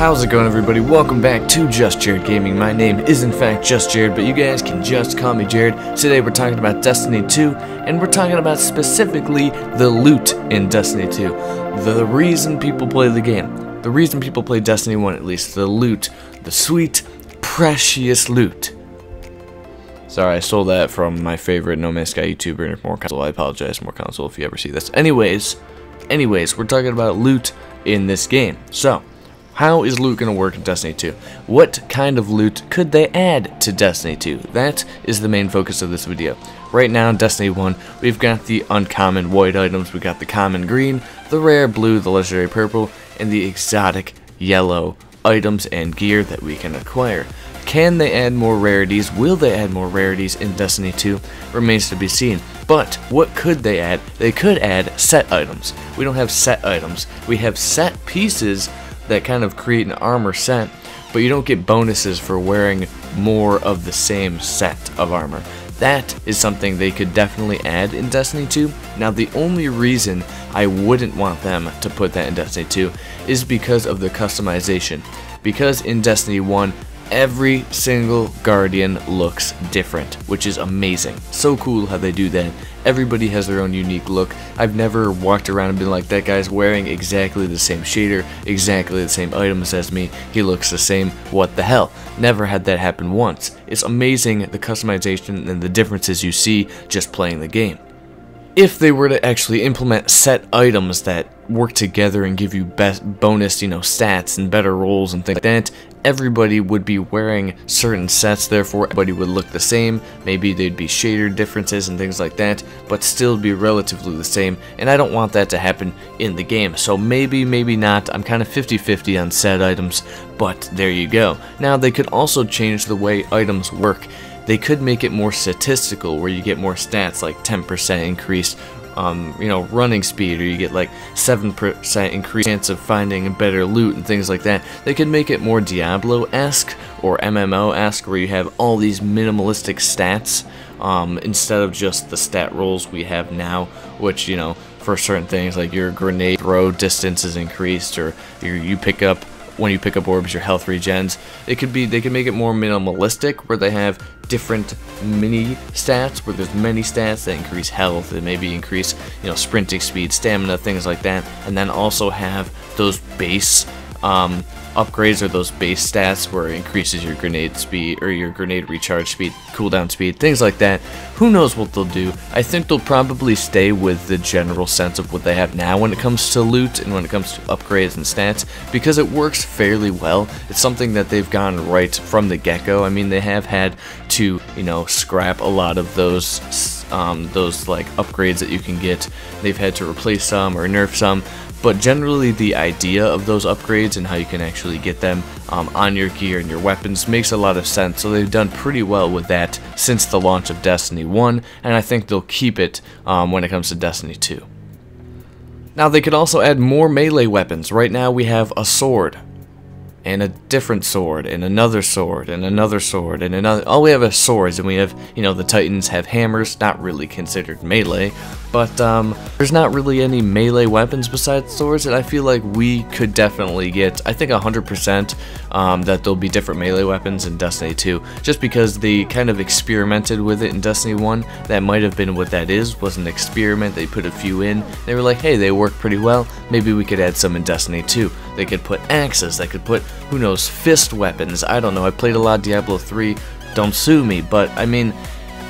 How's it going, everybody? Welcome back to Just Jared Gaming. My name is in fact Just Jared, but you guys can just call me Jared. Today we're talking about Destiny 2, and we're talking about specifically the loot in Destiny 2. The reason people play the game. The reason people play Destiny 1 at least. The loot. The sweet, precious loot. Sorry, I stole that from my favorite No Man's Sky YouTuber, More Console. I apologize, More Console, if you ever see this. Anyways, we're talking about loot in this game. So, how is loot going to work in Destiny 2? What kind of loot could they add to Destiny 2? That is the main focus of this video. Right now in Destiny 1, we've got the uncommon white items, we've got the common green, the rare blue, the legendary purple, and the exotic yellow items and gear that we can acquire. Can they add more rarities? Will they add more rarities in Destiny 2? Remains to be seen. But what could they add? They could add set items. We don't have set items. We have set pieces that kind of create an armor set, but you don't get bonuses for wearing more of the same set of armor. That is something they could definitely add in Destiny 2. Now, the only reason I wouldn't want them to put that in Destiny 2 is because of the customization. Because in Destiny 1, every single Guardian looks different, which is amazing. So cool how they do that. Everybody has their own unique look. I've never walked around and been like, that guy's wearing exactly the same shader, exactly the same items as me, he looks the same, what the hell. Never had that happen once. It's amazing the customization and the differences you see just playing the game. If they were to actually implement set items that work together and give you bonus, stats and better rolls and things like that, everybody would be wearing certain sets, therefore everybody would look the same. Maybe they'd be shader differences and things like that, but still be relatively the same, and I don't want that to happen in the game. So maybe, maybe not. I'm kind of 50-50 on set items, but there you go. Now, they could also change the way items work. They could make it more statistical, where you get more stats, like 10% increased running speed, or you get like 7% increased chance of finding better loot and things like that. They could make it more Diablo-esque or MMO-esque, where you have all these minimalistic stats instead of just the stat rolls we have now, which, for certain things like your grenade throw distance is increased, or when you pick up orbs, your health regens. They could make it more minimalistic, where they have different mini stats, where there's many stats that increase health and maybe increase, sprinting speed, stamina, things like that, and then also have those base upgrades, or those base stats where it increases your grenade speed, or your grenade recharge speed, cooldown speed, things like that. Who knows what they'll do? I think they'll probably stay with the general sense of what they have now when it comes to loot and when it comes to upgrades and stats, because it works fairly well. It's something that they've gone right from the get-go. I mean, they have had to, scrap a lot of those like upgrades that you can get. They've had to replace some or nerf some. But generally, the idea of those upgrades and how you can actually get them on your gear and your weapons makes a lot of sense. So they've done pretty well with that since the launch of Destiny 1, and I think they'll keep it when it comes to Destiny 2. Now, they could also add more melee weapons. Right now we have a sword, and a different sword, and another sword, and another sword, and another. All we have is swords, and we have, the Titans have hammers, not really considered melee, but there's not really any melee weapons besides swords, and I feel like we could definitely get, I think 100% that there'll be different melee weapons in Destiny 2, just because they kind of experimented with it in Destiny 1. That might have been what that was an experiment. They put a few in, they were like, hey, they work pretty well, maybe we could add some in Destiny 2. They could put axes, they could put, who knows, fist weapons, I don't know. I played a lot of Diablo 3, don't sue me, but I mean,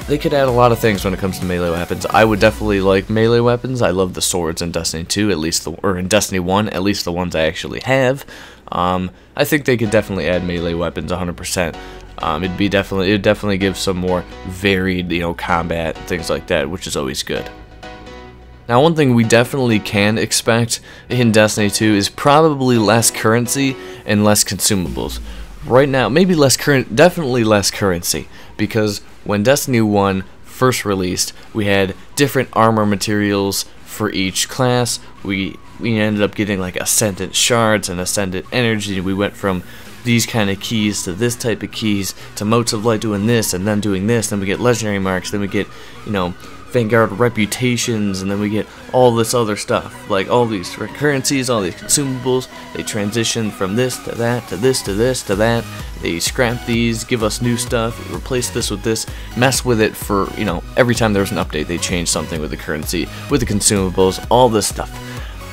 they could add a lot of things when it comes to melee weapons. I would definitely like melee weapons. I love the swords in Destiny 2, or in Destiny 1, at least the ones I actually have. I think they could definitely add melee weapons 100%. It'd definitely give some more varied, combat and things like that, which is always good. Now, one thing we definitely can expect in Destiny 2 is probably less currency and less consumables. Right now, maybe definitely less currency, because when Destiny 1 first released, we had different armor materials for each class. We ended up getting like Ascendant shards and Ascendant energy. We went from these kind of keys to this type of keys to Motes of Light doing this and then doing this. Then we get legendary marks. Then we get, Vanguard reputations, and then we get all this other stuff, like all these currencies, all these consumables. They transition from this to that to this to this to that. They scrap these, give us new stuff, replace this with this, mess with it for, you know, every time there's an update they change something with the currency, with the consumables, all this stuff.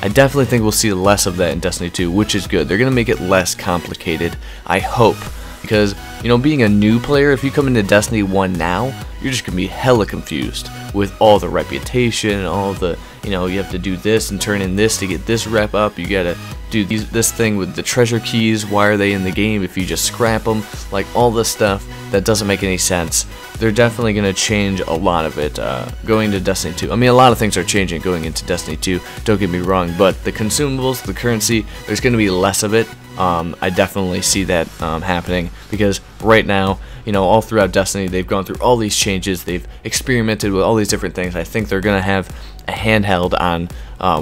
I definitely think we'll see less of that in Destiny 2, which is good. They're going to make it less complicated, I hope. Because, you know, being a new player, if you come into Destiny 1 now, you're just going to be hella confused with all the reputation, all the, you know, you have to do this and turn in this to get this rep up. You got to do this thing with the treasure keys. Why are they in the game if you just scrap them? Like, all this stuff that doesn't make any sense. They're definitely going to change a lot of it going to Destiny 2. I mean, a lot of things are changing going into Destiny 2, don't get me wrong, but the consumables, the currency, there's going to be less of it. I definitely see that happening, because right now, you know, all throughout Destiny, they've gone through all these changes, they've experimented with all these different things. I think they're going to have a handheld on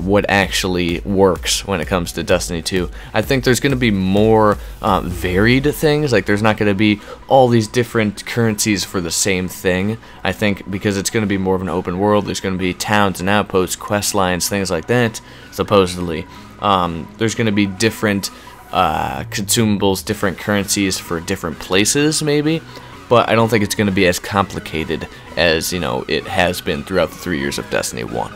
what actually works when it comes to Destiny 2. I think there's going to be more varied things, like there's not going to be all these different currencies for the same thing. I think because it's going to be more of an open world, there's going to be towns and outposts, quest lines, things like that, supposedly. There's going to be different consumables, different currencies for different places, maybe, but I don't think it's going to be as complicated as, you know, it has been throughout the 3 years of Destiny 1.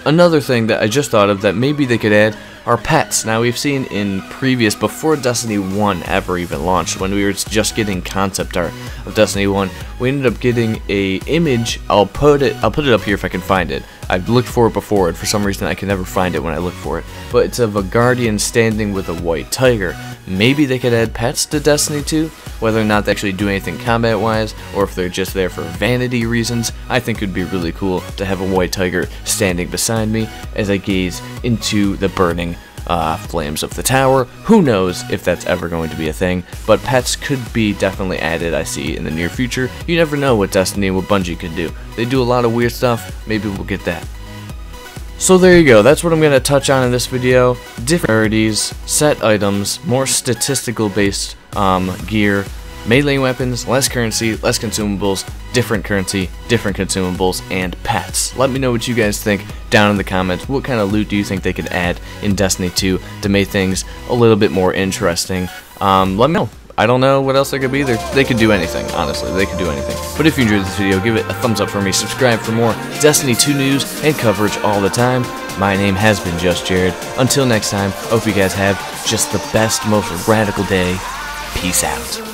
Another thing that I just thought of that maybe they could add are pets. Now, we've seen in previous, before Destiny 1 ever even launched, when we were just getting concept art of Destiny 1, we ended up getting a image. I'll put it up here if I can find it. I've looked for it before, and for some reason I can never find it when I look for it. But it's of a guardian standing with a white tiger. Maybe they could add pets to Destiny 2, whether or not they actually do anything combat-wise, or if they're just there for vanity reasons. I think it would be really cool to have a white tiger standing beside me as I gaze into the burning flames of the tower. Who knows if that's ever going to be a thing, but pets could be definitely added, I see, in the near future. You never know what Destiny and what Bungie could do. They do a lot of weird stuff, maybe we'll get that. So there you go, that's what I'm going to touch on in this video. Different rarities, set items, more statistical based gear, melee weapons, less currency, less consumables, different currency, different consumables, and pets. Let me know what you guys think down in the comments. What kind of loot do you think they could add in Destiny 2 to make things a little bit more interesting? Let me know. I don't know what else there could be. They could do anything, honestly. They could do anything. But if you enjoyed this video, give it a thumbs up for me. Subscribe for more Destiny 2 news and coverage all the time. My name has been Just Jared. Until next time, hope you guys have just the best, most radical day. Peace out.